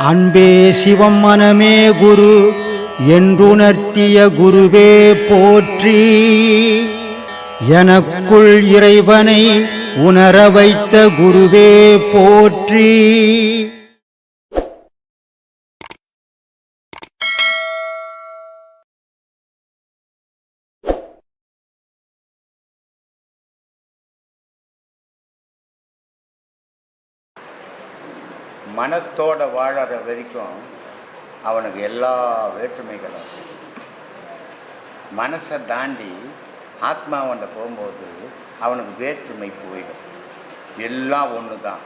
அன்பே சிவம் மனமே குரு என்றுணர்த்திய குருவே போற்றி. எனக்குள் இறைவனை உணர வைத்த குருவே போற்றி. மனத்தோட வாழற வரைக்கும் அவனுக்கு எல்லா வேற்றுமைகளும். மனசை தாண்டி ஆத்மாவண்ட போகும்போது அவனுக்கு வேற்றுமை போயிடும். எல்லாம் ஒன்று தான்,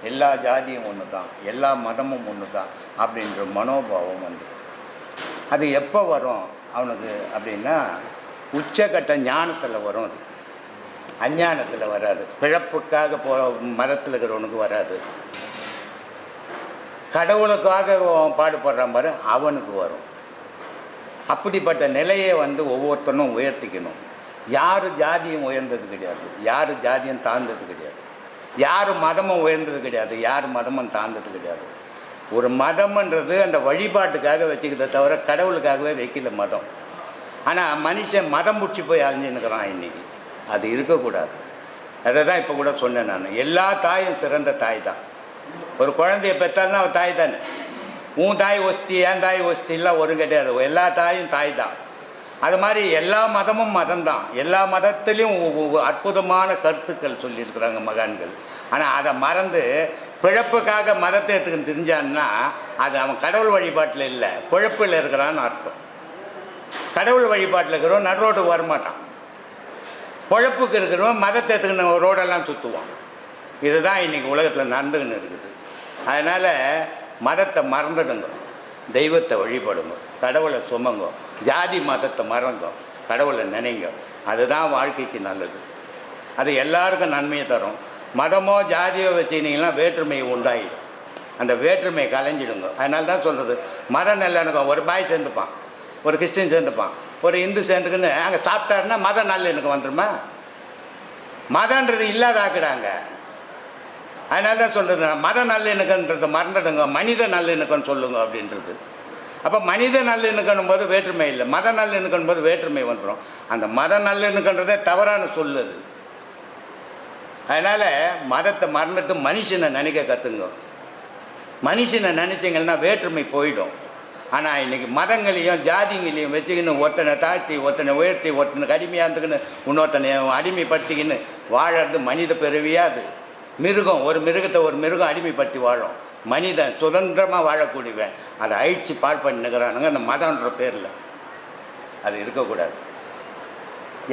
எல்லா ஜாதியும் ஒன்று தான், எல்லா மதமும் ஒன்று தான் அப்படின்ற மனோபாவம் வந்து அது எப்போ வரும் அவனுக்கு அப்படின்னா உச்சக்கட்ட ஞானத்தில் வரும். அது அஞ்ஞானத்தில் வராது. பிழப்புக்காக மதத்தில் இருக்கிறவனுக்கு வராது. கடவுளுக்காக பாடுபடுறான் பாரு, அவனுக்கு வரும். அப்படிப்பட்ட நிலையை வந்து ஒவ்வொருத்தனும் உயர்த்திக்கணும். யார் ஜாதியும் உயர்ந்தது கிடையாது, யார் ஜாதியும் தாழ்ந்தது கிடையாது, யார் மதமும் உயர்ந்தது கிடையாது, யார் மதமும் தாழ்ந்தது கிடையாது. ஒரு மதம்ன்றது அந்த வழிபாட்டுக்காக வச்சுக்கிறத தவிர கடவுளுக்காகவே வைக்கல மதம். ஆனால் மனுஷன் மதம் பிடிச்சி போய் அழிஞ்சுன்னுக்கிறான் இன்றைக்கி. அது இருக்கக்கூடாது. அதை தான் இப்போ கூட சொன்னேன் நான். எல்லா தாயும் சிறந்த தாய் தான். ஒரு குழந்தைய பெற்றால்னா அவன் தாய் தானே. உன் தாய் ஒஸ்தி என் தாய் ஒஸ்திலாம் ஒரு கிடையாது. எல்லா தாயும் தாய் தான். அது மாதிரி எல்லா மதமும் மதம்தான். எல்லா மதத்துலேயும் அற்புதமான கருத்துக்கள் சொல்லியிருக்கிறாங்க மகான்கள். ஆனால் அதை மறந்து பிழப்புக்காக மதத்தை எடுத்துக்கின்னு தெரிஞ்சான்னா அது அவன் கடவுள் வழிபாட்டில் இல்லை, பிழப்பில் இருக்கிறான்னு அர்த்தம். கடவுள் வழிபாட்டில் இருக்கிறவன் நடுரோட்டுக்கு வரமாட்டான். பிழப்புக்கு இருக்கிறவன் மதத்தை எடுத்துக்கின்னு ரோடெல்லாம் சுற்றுவான். இதுதான் இன்றைக்கி உலகத்தில் நடந்துக்கின்னு இருக்குது. அதனால் மதத்தை மறந்துடுங்க, தெய்வத்தை வழிபடுங்க, கடவுளை சுமங்க, ஜாதி மதத்தை மறங்க, கடவுளை நினைங்க. அதுதான் வாழ்க்கைக்கு நல்லது. அது எல்லாருக்கும் நன்மையை தரும். மதமோ ஜாதியோ வச்சுக்கினீங்கன்னா வேற்றுமை உண்டாயிடும். அந்த வேற்றுமையை கலைஞ்சிடுங்க. அதனால தான் சொல்கிறது, மதம் நல்லெண்ணக்கம். ஒரு பாய் சேர்ந்துப்பான், ஒரு கிறிஸ்டின் சேர்ந்துப்பான், ஒரு இந்து சேர்ந்துக்குன்னு அங்கே சாப்பிட்டாருன்னா மதம் நல்லெண்ணக்கம் வந்துடுமா? மதன்றது இல்லாதாக்குறாங்க. அதனால தான் சொல்கிறது, மத நல்லிணக்கன்றது மறந்துடுங்க, மனித நல்லிணக்கம்னு சொல்லுங்க அப்படின்றது. அப்போ மனித நல்லிணக்கணும் போது வேற்றுமை இல்லை, மத நல்லிணக்கணும் போது வேற்றுமை வந்துடும். அந்த மத நல்லிணக்கன்றதே தவறான சொல்லுது. அதனால் மதத்தை மறந்துட்டு மனுஷனை நினைக்க கற்றுங்க. மனுஷனை நினச்சிங்கன்னா வேற்றுமை போயிடும். ஆனால் இன்றைக்கி மதங்களையும் ஜாதிங்களையும் வச்சுக்கின்னு ஒருத்தனை தாழ்த்தி ஒருத்தனை உயர்த்தி ஒருத்தனை அடிமையாக இருந்துக்கின்னு இன்னொருத்தனை அடிமைப்படுத்திக்கின்னு வாழறது மனித பிறவியாது. மிருகம், ஒரு மிருகத்தை ஒரு மிருகம் அடிமைப்பட்டு வாழும். மனிதன் சுதந்திரமாக வாழக்கூடியவன் அதை அழிச்சு பால் பண்ணிக்கிறானுங்க அந்த மதன்ற பேரில். அது இருக்கக்கூடாது.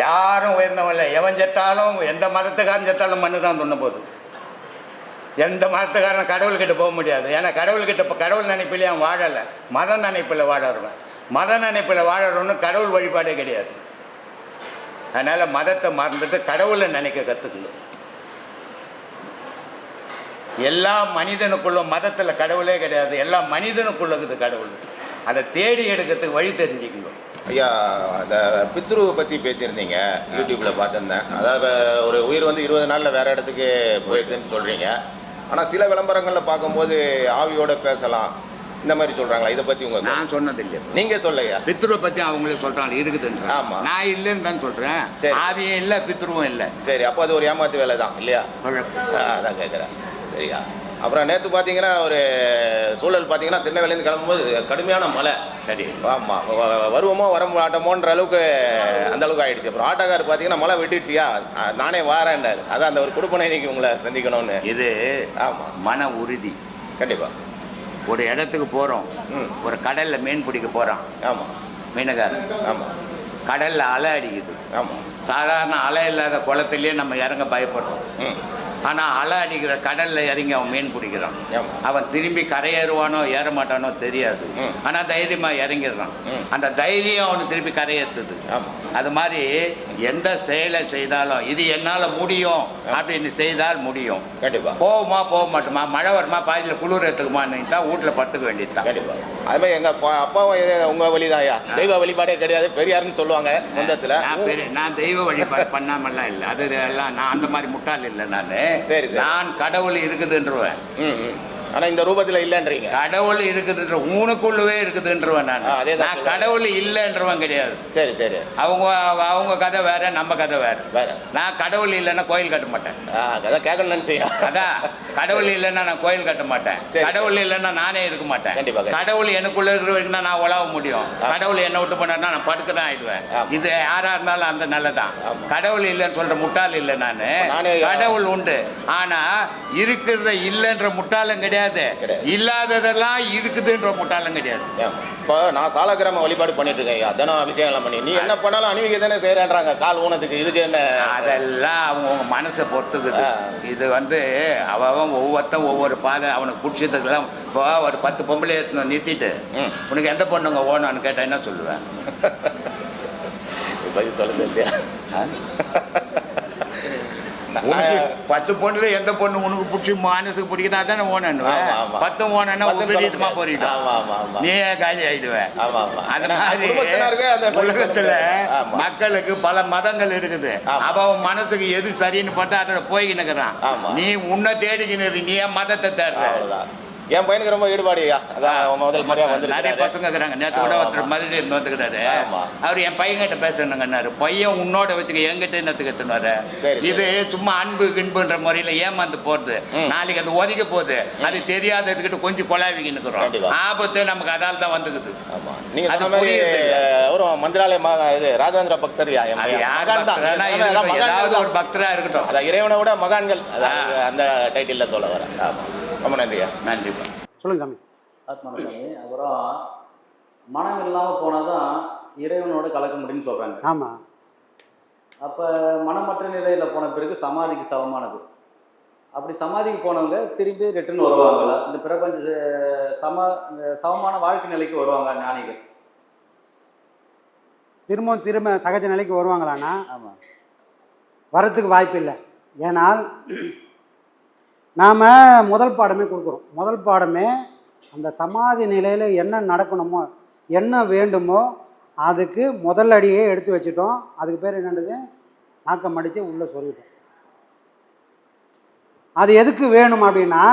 யாரும் உயர்ந்தவன் இல்லை. எவன் செத்தாலும் எந்த மதத்துக்காரன் செத்தாலும் மண்ணு தான் சொன்ன போது. எந்த மதத்துக்காரன் கடவுள்கிட்ட போக முடியாது. ஏன்னா கடவுள்கிட்ட இப்போ கடவுள் நினைப்பிலே அவன் வாழலை, மத நினைப்பில் வாழறவன். மத நினைப்பில் வாழறவனு கடவுள் வழிபாடே கிடையாது. அதனால் மதத்தை மறந்துட்டு கடவுளை நினைக்க கற்றுக்கணும். எல்லா மனிதனுக்குள்ளும் மதத்தில் கடவுளே கிடையாது, எல்லா மனிதனுக்குள்ளது கடவுள். அதை தேடி எடுக்கிறதுக்கு வழி தெரிஞ்சுக்கணும். ஐயா, அந்த பித்ருவை பற்றி பேசியிருந்தீங்க, யூடியூப்பில் பார்த்துருந்தேன். அதாவது ஒரு உயிர் வந்து 20 நாளில் வேறு இடத்துக்கு போயிடுதுன்னு சொல்கிறீங்க. ஆனால் சில விளம்பரங்களில் பார்க்கும்போது ஆவியோடு பேசலாம் இந்த மாதிரி சொல்கிறாங்களா? இதை பற்றி உங்கள் நான் சொன்னது இல்லை, நீங்கள் சொல்லையா? பித்ருவை பற்றி அவங்களே சொல்கிறாங்க இருக்குதுன்னு. ஆமாம், நான் இல்லைன்னு தான் சொல்கிறேன். சரி, ஆவியும் இல்லை பித்ருவும் இல்லை. சரி, அப்போ அது ஒரு ஏமாத்து வேலை தான் இல்லையா? அதான் கேட்குறேன். சரியா? அப்புறம் நேற்று பார்த்தீங்கன்னா ஒரு சூழல் பார்த்தீங்கன்னா திருநெல்வேலியிலேருந்து கிளம்பும்போது கடுமையான மழை. சரி, ஆமாம், வருவோமோ வர மாட்டோமோன்ற அளவுக்கு அந்த அளவுக்கு ஆகிடுச்சு. அப்புறம் ஆட்டோக்கார் பார்த்தீங்கன்னா மழை விட்டுடுச்சியா நானே வாரேன்டார். அதான் அந்த ஒரு கொடுப்பனை இன்னைக்கு உங்களை சந்திக்கணும்னு. இது ஆமாம், மன உறுதி. கண்டிப்பாக ஒரு இடத்துக்கு போகிறோம், ஒரு கடலில் மீன் பிடிக்க போகிறான். ஆமாம், மீனகாரன். ஆமாம், கடலில் அலை அடிக்குது. ஆமாம், சாதாரண அலை இல்லாத குளத்துலேயே நம்ம இறங்க பயப்படுறோம். ஆனால் அலை அடிக்கிற கடலில் இறங்கி அவன் மீன் பிடிக்கிறான். அவன் திரும்பி கரையேறுவானோ ஏற மாட்டானோ தெரியாது, ஆனால் தைரியமாக இறங்கிடுறான். அந்த தைரியம் அவனுக்கு திருப்பி கரையேற்றுது. அது மாதிரி எந்த செயலை செய்தாலும் இது என்னால் முடியும் அப்படின்னு செய்தால் முடியும். கண்டிப்பாக போகுமா போக மாட்டோமா, மழை வருமா பாதியில் குளிர் எடுத்துக்குமான்னு தான் வீட்டில் படுத்துக்க வேண்டியது தான். கண்டிப்பாக அது மாதிரி எங்கள் அப்பாவும் உங்கள் வழிதாயா, தெய்வ வழிபாடே கிடையாது பெரியாருன்னு சொல்லுவாங்க சொந்தத்தில். நான் தெய்வ வழிபாடு பண்ணாமல்லாம் இல்லை, அது எல்லாம் நான் அந்த மாதிரி முட்டாள் இல்லை. நான் சரி, நான் கடவுள் இருக்குதுன்றவேன். ஆனால் இந்த ரூபத்தில் இல்லைன்றீங்க. கடவுள் இருக்குதுன்ற உனக்குள்ளவே இருக்குதுன்றவன் நான். அதேதான் நான் கடவுள் இல்லைன்றவன் கிடையாது. சரி சரி. அவங்க கதை வேற, நம்ம கதை வேற. நான் கடவுள் இல்லைன்னா கோயில் கட்ட மாட்டேன். அதான் கேட்கணும்னு செய்யும். அதான் கடவுள் இல்லைன்னா நான் கோயில் கட்ட மாட்டேன். கடவுள் இல்லைன்னா நானே இருக்க மாட்டேன். கண்டிப்பாக. கடவுள் எனக்குள்ள இருக்கிற வரைக்கும் தான் நான் உழவ முடியும். கடவுள் என்ன விட்டு பண்ணாருன்னா நான் படுக்க தான் ஆயிடுவேன். இது யாரா இருந்தாலும் அந்த நல்லதான். கடவுள் இல்லைன்னு சொல்ற முட்டாள் இல்லை நானு. கடவுள் உண்டு. ஆனா இருக்கிறத இல்லைன்ற முட்டாளும் கிடையாது, இல்லாததெல்லாம் இருக்குதுன்ற முட்டாளும் கிடையாது. இப்போ நான் சாலக்கிராம வழிபாடு பண்ணிட்டு இருக்கேன், தினம் அபிஷேகம்லாம் பண்ணி, நீ என்ன பண்ணாலும் அணிவிக்க தானே செய்யறேன்றாங்க கால் ஊனத்துக்கு. இதுக்கு என்ன? அதெல்லாம் அவங்க மனசை பொறுத்துக்குது. இது அவன் ஒவ்வொரு பாதை அவனுக்கு பிடிச்சதுக்கெல்லாம். இப்போ ஒரு 10 பொம்பளை நிறுத்திட்டு உனக்கு எந்த பொண்ணுங்க ஓணும்னு கேட்டா என்ன சொல்லுவேன்? பதில் சொல்லுது இல்லையா? உனக்கு 10 பொண்ணுல எந்த பொண்ணு உனக்கு பிடிச்சி மனசுக்கு பிடிக்குதா தானே ஓனன்னு. 10 ஓனன்னா விபரீதமா போறிட்டோம், நீ காலி ஆயிடுவேன். அந்த மாதிரி உலகத்துல மக்களுக்கு பல மதங்கள் இருக்குது. அவன் மனசுக்கு எது சரின்னு பார்த்தா அதை போய்கின்னுக்குறான். நீ உன்னை தேடிக்கின்னு, நீ ஏன் மதத்தை தேடுற? என் பையனுக்கு ரொம்ப ஈடுபாடுயா. அதான் முதல் முறையா வந்து நிறைய பசங்க இருக்கிறாங்க. நேற்று கூட ஒருத்தர் மதுரை இருந்து வந்துக்கிறாரு. அவர் என் பையன்கிட்ட பேசணுங்கன்னாரு. பையன் உன்னோட வச்சுக்க என்கிட்ட என்னத்துக்கு எத்துனாரு? இது சும்மா அன்பு கின்புன்ற முறையில ஏமாந்து போறது. நாளைக்கு அது ஒதுக்க போகுது. அது தெரியாததுக்கிட்ட கொஞ்சம் கொலாவிக்கின்னு இருக்கிறோம். ஆபத்து நமக்கு அதால் தான் வந்துக்குது. நீங்க சொன்ன மாதிரி ஒரு மந்திராலயம் இது ராகவேந்திர பக்தர் ஏதாவது ஒரு பக்தரா இருக்கட்டும். அதான் இறைவனை விட மகான்கள் அந்த டைட்டில் சொல்ல வரேன். ரொம்ப நன்றியா. நன்றி. சொல்லுங்க சாமி. ஆத்மான சாமி. அப்புறம் மனம் இல்லாமல் போனால் தான் இறைவனோட கலக்க முடியும்னு சொல்கிறாங்க. ஆமாம். அப்போ மனமற்ற நிலையில் போன பிறகு சமாதிக்கு சமமானது. அப்படி சமாதிக்கு போனவங்க திரும்பி ரிட்டர்ன் வருவாங்களா? இந்த பிரபஞ்ச இந்த சமமான வாழ்க்கை நிலைக்கு வருவாங்க ஞானிகள்? திரும்ப சகஜ நிலைக்கு வருவாங்களான்னா ஆமாம், வரத்துக்கு வாய்ப்பு இல்லை. ஏன்னால் நாம் முதல் பாடமே கொடுக்குறோம். முதல் பாடமே அந்த சமாதி நிலையில் என்ன நடக்கணுமோ, என்ன வேண்டுமோ அதுக்கு முதல் அடியே எடுத்து வச்சுட்டோம். அதுக்கு பேர் என்னது? நாக்கம் அடித்து உள்ளே சொல்லிட்டோம். அது எதுக்கு வேணும் அப்படின்னா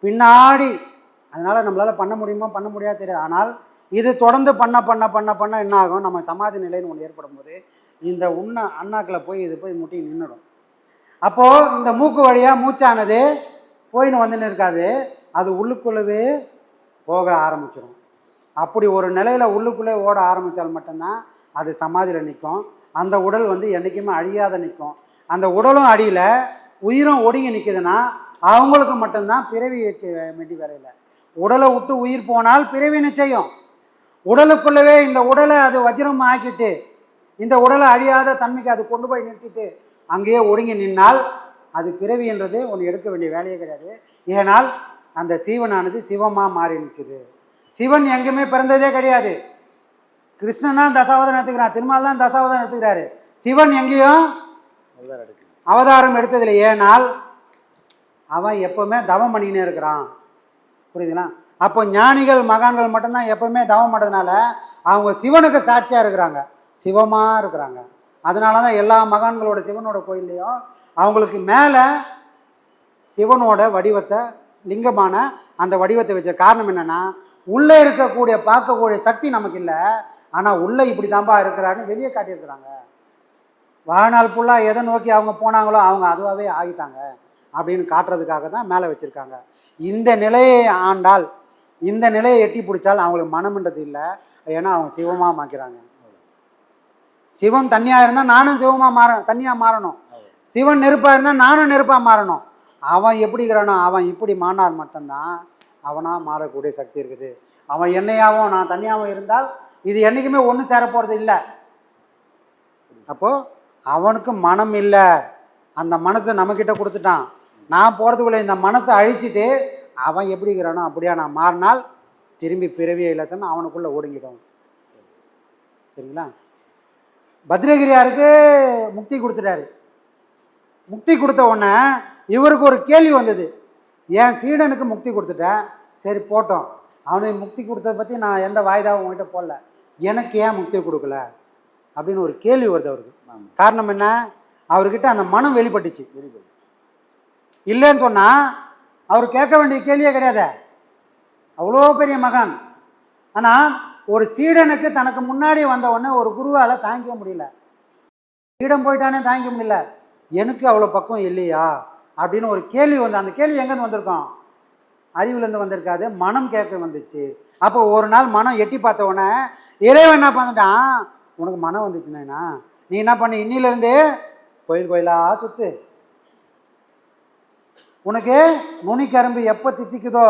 பின்னாடி, அதனால் நம்மளால் பண்ண முடியுமா பண்ண முடியாது தெரியாது. ஆனால் இது தொடர்ந்து பண்ண என்ன ஆகும்? நம்ம சமாதி நிலைன்னு ஒன்று ஏற்படும் போது இந்த அண்ணாக்கில் போய் இது போய் முட்டி நின்றுடும். அப்போது இந்த மூக்கு வழியாக மூச்சானது போயின்னு வந்துன்னு இருக்காது, அது உள்ளுக்குள்ளவே போக ஆரம்பிச்சிடும். அப்படி ஒரு நிலையில் உள்ளுக்குள்ளே ஓட ஆரம்பித்தால் மட்டும்தான் அது சமாதியில் நிற்கும். அந்த உடல் என்றைக்குமே அழியாத நிற்கும். அந்த உடலும் அடியில் உயிரும் ஒடுங்கி நிற்குதுன்னா அவங்களுக்கு மட்டும்தான் பிறவி மெட்டி வரையில. உடலை விட்டு உயிர் போனால் பிறவி நிச்சயம். உடலுக்குள்ளவே இந்த உடலை அது வஜ்ரம் ஆக்கிட்டு இந்த உடலை அழியாத தன்மைக்கு அது கொண்டு போய் நிறுத்திட்டு அங்கேயே ஒடுங்கி நின்னால் அது பிறவி என்றது ஒன்று எடுக்க வேண்டிய வேலையே கிடையாது. ஏனால் அந்த சீவனானது சிவமாக மாறி நிற்குது. சிவன் எங்கேயுமே பிறந்ததே கிடையாது. கிருஷ்ணன் தான் தசாவதாரம் எடுத்துக்கிறான், திருமால் தான் தசாவதாரம் எடுத்துக்கிறாரு. சிவன் எங்கேயும் அவதாரம் எடுத்ததில்லை. ஏனால் அவன் எப்பவுமே தவம் பண்ணிக்கினே இருக்கிறான். புரியுதுங்களா? அப்போ ஞானிகள் மகான்கள் மட்டும்தான் எப்பவுமே தவம் பண்ணுறதுனால அவங்க சிவனுக்கு சாட்சியாக இருக்கிறாங்க, சிவமாக இருக்கிறாங்க. அதனால தான் எல்லா மகான்களோட சிவனோட கோயில்லையும் அவங்களுக்கு மேலே சிவனோட வடிவத்தை, லிங்கமான அந்த வடிவத்தை வச்ச காரணம் என்னென்னா, உள்ளே இருக்கக்கூடிய பார்க்கக்கூடிய சக்தி நமக்கு இல்லை, ஆனால் உள்ளே இப்படி தான்பா இருக்கிறான்னு வெளியே காட்டியிருக்கிறாங்க. வாழ்நாள் ஃபுல்லாக எதை நோக்கி அவங்க போனாங்களோ அவங்க அதுவாகவே ஆகிட்டாங்க அப்படின்னு காட்டுறதுக்காக தான் மேலே வச்சுருக்காங்க. இந்த நிலையை ஆண்டால், இந்த நிலையை எட்டி பிடிச்சால் அவங்களுக்கு மனம்ன்றது இல்லை. ஏன்னா அவங்க சிவமாக மாக்கிறாங்க. சிவம் தண்ணியாக இருந்தால் நானும் சிவமாக தண்ணியாக மாறணும். சிவன் நெருப்பாக இருந்தால் நானும் நெருப்பாக மாறணும். அவன் எப்படி இருக்கிறானோ அவன் இப்படி மாறினார் மட்டும்தான் அவனாக மாறக்கூடிய சக்தி இருக்குது. அவன் எண்ணெயாகவும் நான் தண்ணியாகவும் இருந்தால் இது என்றைக்குமே ஒன்று சேர போகிறது இல்லை. அப்போது அவனுக்கு மனம் இல்லை, அந்த மனசை நம்மக்கிட்ட கொடுத்துட்டான். நான் போகிறதுக்குள்ளே இந்த மனசை அழிச்சிட்டு அவன் எப்படி இருக்கிறானோ அப்படியா நான் மாறினால் திரும்பி பிறவியை இலசம் அவனுக்குள்ளே ஒடுங்கிடும். சரிங்களா? பத்ரகிரியாருக்கு முக்தி கொடுத்துட்டாரு. முக்தி கொடுத்த உடனே இவருக்கு ஒரு கேள்வி வந்தது, என் சீடனுக்கு முக்தி கொடுத்துட்டேன், சரி போட்டோம், அவனுக்கு முக்தி கொடுத்ததை பற்றி நான் எந்த வாய்தாவும் உங்கள்கிட்ட போடல, எனக்கு ஏன் முக்தி கொடுக்கல அப்படின்னு ஒரு கேள்வி வருது அவருக்கு. காரணம் என்ன? அவர்கிட்ட அந்த மனம் வெளிப்பட்டுச்சு. இல்லைன்னு சொன்னால் அவர் கேட்க வேண்டிய கேள்வியே கிடையாது, அவ்வளோ பெரிய மகான். ஆனால் ஒரு சீடனுக்கு தனக்கு முன்னாடி வந்த உடனே ஒரு குருவால் தாங்கிக்க முடியல, சீடன் போயிட்டானே தாங்கிக்க முடியல, எனக்கு அவ்வளோ பக்குவம் இல்லையா அப்படின்னு ஒரு கேள்வி வந்து, அந்த கேள்வி எங்கேருந்து வந்திருக்கோம்? அறிவுலேருந்து வந்திருக்காது, மனம் கேட்க வந்துச்சு. அப்போ ஒரு நாள் மனம் எட்டி பார்த்த உடனே இறைவன் என்ன பண்ணிட்டான், உனக்கு மனம் வந்துச்சுன்னா நீ என்ன பண்ணி இன்னிலேருந்து கோயில் கோயிலாக சுற்று, உனக்கு நுனிக்கரும்பு எப்போ தித்திக்குதோ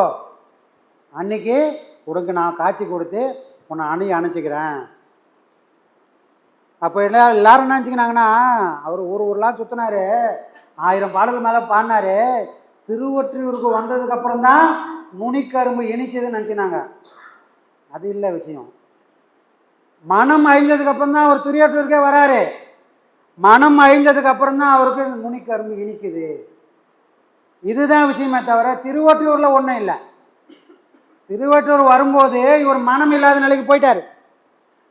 அன்னைக்கு உனக்கு நான் காட்சி கொடுத்து உன்னை அணைச்சிக்கிறேன். அப்போ எல்லாரும் என்ன நினச்சிக்கினாங்கன்னா, அவர் ஊர்லாம் சுற்றினாரு, 1000 பாடல் மேலே பாடினாரு, திருவொற்றியூருக்கு வந்ததுக்கப்புறம் தான் நுனிக்கரும்பு இனிச்சதுன்னு நினச்சினாங்க. அது இல்லை விஷயம். மனம் அழிஞ்சதுக்கப்புறம் தான் அவர் திருவொற்றியூருக்கே வராரு, மனம் அழிஞ்சதுக்கப்புறம் தான் அவருக்கு நுனிக்கரும்பு இனிக்குது. இதுதான் விஷயமே தவிர திருவொற்றியூரில் ஒன்றும் இல்லை. திருவொற்றியூர் வரும்போது இவர் மனம் இல்லாத நிலைக்கு போயிட்டார்,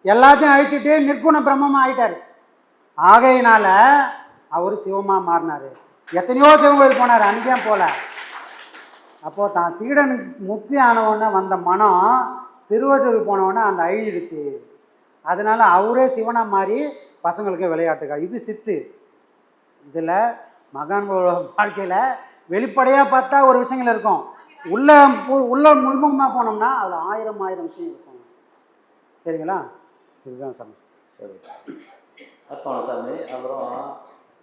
எல்லாத்தையும் அழிச்சிட்டு நிற்குண பிரம்மமாக ஆயிட்டார். ஆகையினால அவர் சிவமாக மாறினார். எத்தனையோ சிவன் கோயில் போனார், அன்றைக்கே போல. அப்போது தான் சீடனுக்கு முக்தி ஆனவுடனே வந்த மனம் திருவொற்றியூருக்கு போனவுடனே அந்த அழிஞ்சிடுச்சு. அதனால் அவரே சிவனாக மாறி பசங்களுக்கு விளையாட்டுகள். இது சித்து. இதில் மகான்களோட வாழ்க்கையில் வெளிப்படையாக பார்த்தா ஒரு விஷயங்கள் இருக்கும், உள்ள முன்முகமாக போனோம்னா அதில் 1000 விஷயம் இருக்கும். சரிங்களா? இதுதான் சாமி. சரி, அர்த்தம் சாமி. அப்புறம்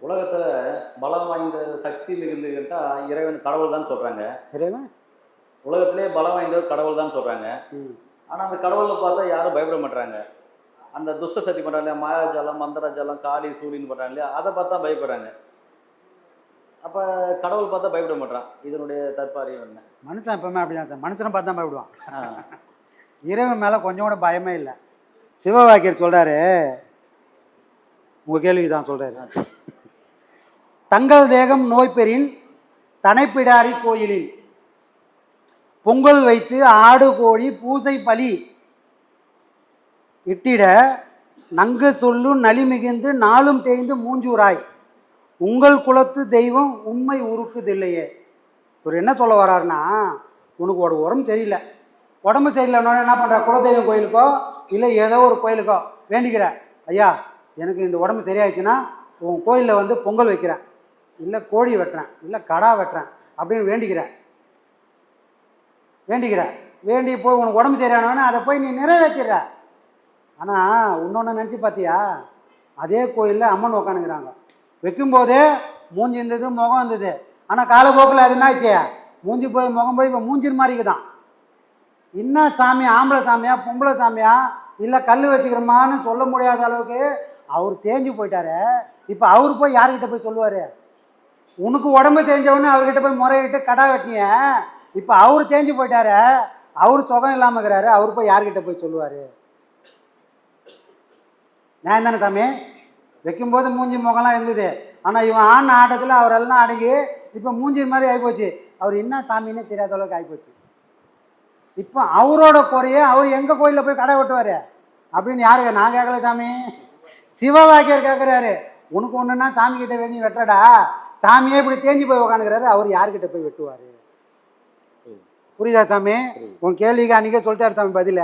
உலகத்தில் பலம் வாய்ந்த சக்தி மிகுந்துக்கிட்டா இறைவன் கடவுள் தான் சொல்கிறாங்க. இறைவன் உலகத்திலே பலம் வாய்ந்தவர் கடவுள் தான் சொல்கிறாங்க. ஆனால் அந்த கடவுளை பார்த்தா யாரும் பயப்பட மாட்டாங்க. அந்த துஷ்ட சக்தி பண்ணுறாங்க இல்லையா, மாயாஜாலம், மந்திரஜாலம், காளி சூரியன்னு பண்ணுறாங்க இல்லையா, அதை பார்த்தா பயப்படுறாங்க. அப்போ கடவுள் பார்த்தா பயப்பட மாட்டான். இதனுடைய தற்பாரியம் என்ன? மனுஷன் எப்பவுமே அப்படிதான் சார், மனுஷனை பார்த்து தான் பயப்படுவான். இறைவன் மேலே கொஞ்சம் கூட பயமே இல்லை. சிவவாக்கியர் சொல்கிறாரு, உங்கள் கேள்வி தான் சொல்கிறாரு, தங்கள் தேகம் நோய் பெறின் தனைப்பிடாரி கோயிலில் பொங்கல் வைத்து ஆடு கோழி பூசை பலி இட்டிட நங்கு சொல்லு நலி மிகுந்து நாளும் தேய்ந்து மூஞ்சூராய் உங்கள் குலத்து தெய்வம் உண்மை உருக்குதில்லையே. இவர் என்ன சொல்ல வர்றாருன்னா, உனக்கு ஒரு உடம்பு சரியில்லை, உடம்பு சரியில்லைன்னா என்ன பண்ணுற, குலதெய்வம் கோயிலுக்கோ இல்லை ஏதோ ஒரு கோயிலுக்கோ வேண்டிக்கிற, ஐயா எனக்கு இந்த உடம்பு சரியாயிடுச்சுன்னா உன் கோயிலில் வந்து பொங்கல் வைக்கிறேன், இல்லை கோழி வெட்டுறேன், இல்லை கடா வெட்டுறேன் அப்படின்னு வேண்டிக்கிற வேண்டி போய் உனக்கு உடம்பு சரியானவனே அதை போய் நீ நிறைவேற்றிடுற. ஆனால் இன்னொன்று நினச்சி பார்த்தியா, அதே கோயிலில் அம்மன் உக்காந்துக்கிறாங்க, வைக்கும்போதே மூஞ்சி இருந்தது முகம் இருந்தது, ஆனால் காலப்போக்கில் அது என்னாச்சு, மூஞ்சி போய் முகம் போய் இப்போ மூஞ்சின் மாதிரிக்கு தான். இன்னும் சாமி ஆம்பளை சாமியா பொம்பளை சாமியா இல்லை கல் வச்சுக்கிறோமான்னு சொல்ல முடியாத அளவுக்கு அவர் தேஞ்சு போயிட்டாரு. இப்போ அவர் போய் யார்கிட்ட போய் சொல்லுவார்? உனக்கு உடம்பு தேஞ்சவொடனே அவர்கிட்ட போய் முறையிட்டு கடா வெட்டினிய, இப்போ அவர் தேஞ்சு போயிட்டாரு, அவர் சுகம் இல்லாமல் இருக்கிறாரு, அவர் போய் யார்கிட்ட போய் சொல்லுவார்? நான் தானே சாமி? வைக்கும்போது மூஞ்சி முகம்லாம் இருந்தது, ஆனால் இவன் ஆன ஆட்டத்தில் அவரெல்லாம் அடங்கி இப்போ மூஞ்சி மாதிரி ஆகிப்போச்சு, அவர் என்ன சாமின்னே தெரியாத அளவுக்கு ஆகிப்போச்சு. இப்போ அவரோட குறைய அவர் எங்கள் கோயிலில் போய் கடை வெட்டுவார் அப்படின்னு யாருக்கு? நான் கேட்கல சாமி, சிவவாக்கியர் கேட்குறாரு. உனக்கு ஒன்றுன்னா சாமிக்கிட்ட வேண்டி வெட்டுறடா, சாமியே இப்படி தேஞ்சி போய் உக்காந்துக்கிறாரு, அவர் யார்கிட்ட போய் வெட்டுவார்? புரியுதா சாமி? உன் கேள்விக்கு அன்றைக்கே சொல்லிட்டாரு சாமி பதில.